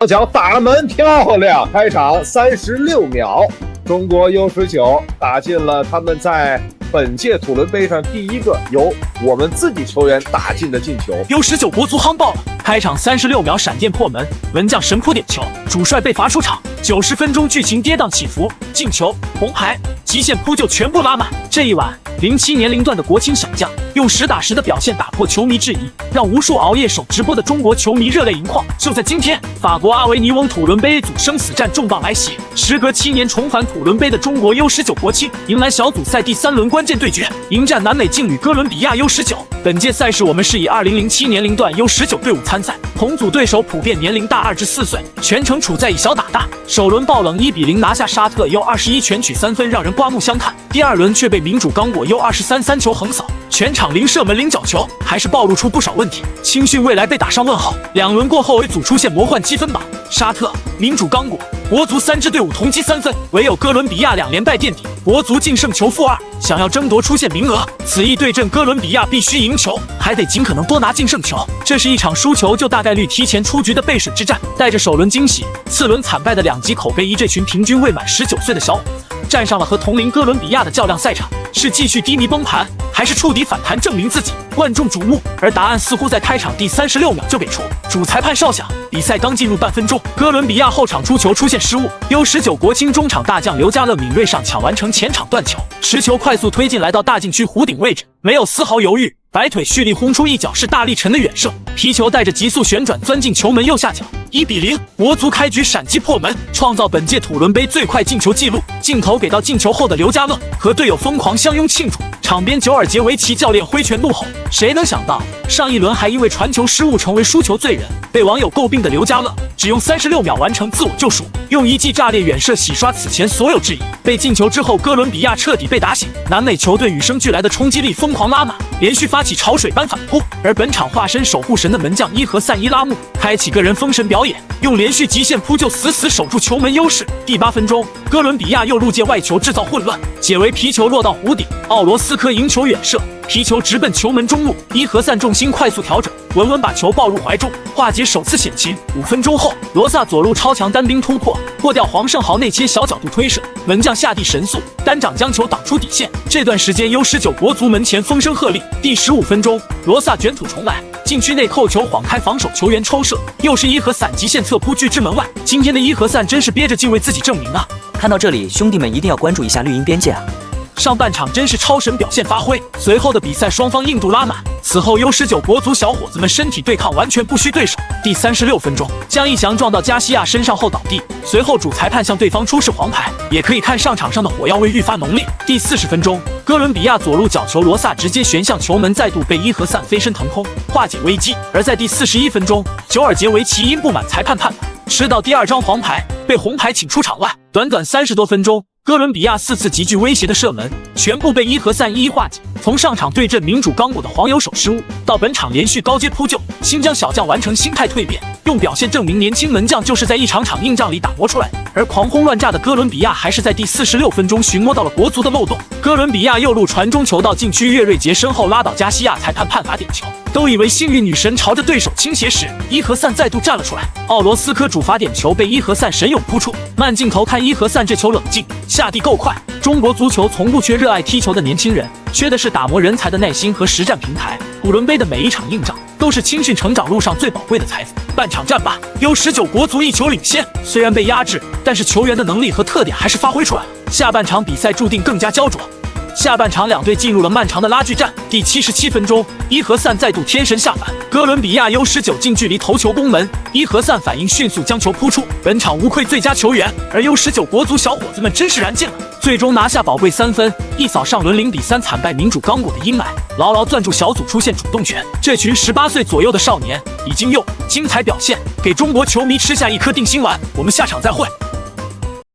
小脚打门漂亮，开场36秒，中国 U19 打进了他们在本届土伦杯上第一个由我们自己球员打进的进球。U19 国足夯爆了，开场36秒闪电破门，门将神扑点球，主帅被罚出场。90分钟剧情跌宕起伏，进球、红牌、极限扑救全部拉满。这一晚，07年龄段的国青小将用实打实的表现打破球迷质疑，让无数熬夜守直播的中国球迷热泪盈眶。就在今天，法国阿维尼翁土伦杯 A 组生死战重磅来袭，时隔7年重返土伦杯的中国 U19 国青迎来小组赛第3轮关键对决，迎战南美劲旅哥伦比亚 U19。本届赛事我们是以2007年龄段 U19 队伍参赛，同组对手普遍年龄大2至4岁，全程处在以小打大。首轮爆冷1比0拿下沙特 U21 全取3分，让人刮目相看。第二轮却被民主刚果 U23 3球横扫，全场零射门零角球，还是暴露出不少问题。青训未来被打上问号。2轮过后，A 组出现魔幻积分榜，沙特、民主刚果、国足3支队伍同积3分，唯有哥伦比亚2连败垫底，国足净胜球-2，想要争夺出线名额。此役对阵哥伦比亚必须赢球，还得尽可能多拿净胜球。这是一场输球就大概率提前出局的背水之战。带着首轮惊喜、次轮惨败的2级口碑仪，这群平均未满19岁的小伙子站上了和同龄哥伦比亚的较量赛场，是继续低迷崩盘，还是触底反弹证明自己？万众瞩目，而答案似乎在开场第36秒就给出。主裁判哨响，比赛刚进入半分钟，哥伦比亚后场出球出现失误，U19 国青中场大将刘家乐敏锐上抢完成前场断球，持球快速推进来到大禁区弧顶位置，没有丝毫犹豫，摆腿蓄力轰出一脚是大力沉的远射，皮球带着急速旋转钻进球门右下角。1比0，国足开局闪击破门，创造本届土伦杯最快进球纪录。镜头给到进球后的刘家乐，和队友疯狂相拥庆祝，场边久尔杰维奇教练挥拳怒吼。谁能想到，上一轮还因为传球失误成为输球罪人，被网友诟病的刘家乐，只用36秒完成自我救赎，用一记炸裂远射洗刷此前所有质疑。被进球之后，哥伦比亚彻底被打醒，南美球队与生俱来的冲击力疯狂拉满，连续发起潮水般反扑。而本场化身守护神的门将伊和散伊拉木，开启个人封神表演，用连续极限扑救死死守住球门优势。第8分钟，哥伦比亚又路借外球制造混乱，解围皮球落到弧顶，奥罗斯科迎球远射，皮球直奔球门中路，伊和散重心快速调整，稳稳把球抱入怀中，化解首次险情。5分钟后，罗萨左路超强单兵突破，破掉黄圣豪内切小角度推射，门将下地神速，单掌将球挡出底线。这段时间 U19 国足门前风声鹤唳。第15分钟，罗萨卷土重来，禁区内扣球晃开防守球员抽射，又是伊和散极限侧扑拒之门外。今天的伊和散真是憋着劲为自己证明啊！看到这里，兄弟们一定要关注一下绿茵边界啊！上半场真是超神表现发挥，随后的比赛双方硬度拉满。此后 U19 国足小伙子们身体对抗完全不需对手。第36分钟，江一翔撞到加西亚身上后倒地，随后主裁判向对方出示黄牌，也可以看上场上的火药味愈发浓烈。第40分钟，哥伦比亚左路角球罗萨直接旋向球门，再度被伊和散飞身腾空化解危机。而在第41分钟，久尔杰维奇因不满裁判判罚，吃到第2张黄牌，被红牌请出场外。短短30多分钟，哥伦比亚4次极具威胁的射门，全部被伊和散一一化解。从上场对阵民主刚果的黄油手失误，到本场连续高阶扑救，新疆小将完成心态蜕变，用表现证明年轻门将就是在一场场硬仗里打磨出来的。而狂轰乱炸的哥伦比亚还是在第46分钟寻摸到了国足的漏洞，哥伦比亚右路传中球到禁区，岳瑞杰身后拉倒加西亚，裁判判罚点球。都以为幸运女神朝着对手倾斜时，伊和散再度站了出来，奥罗斯科主罚点球被伊和散神勇扑出。慢镜头看伊和散这球冷静，下地够快。中国足球从不缺热爱踢球的年轻人，缺的是打磨人才的耐心和实战平台。土伦杯的每一场硬仗都是青训成长路上最宝贵的财富。半场战罢，U19 国足1球领先，虽然被压制，但是球员的能力和特点还是发挥出来了。下半场比赛注定更加焦灼。下半场两队进入了漫长的拉锯战。第77分钟，伊和散再度天神下凡，哥伦比亚 U19 近距离头球攻门，伊和散反应迅速将球扑出，本场无愧最佳球员。而 U19 国足小伙子们真是燃尽了，最终拿下宝贵3分，一扫上轮0比3惨败民主刚果的阴霾，牢牢攥住小组出线主动权。这群18岁左右的少年已经用精彩表现给中国球迷吃下一颗定心丸。我们下场再会。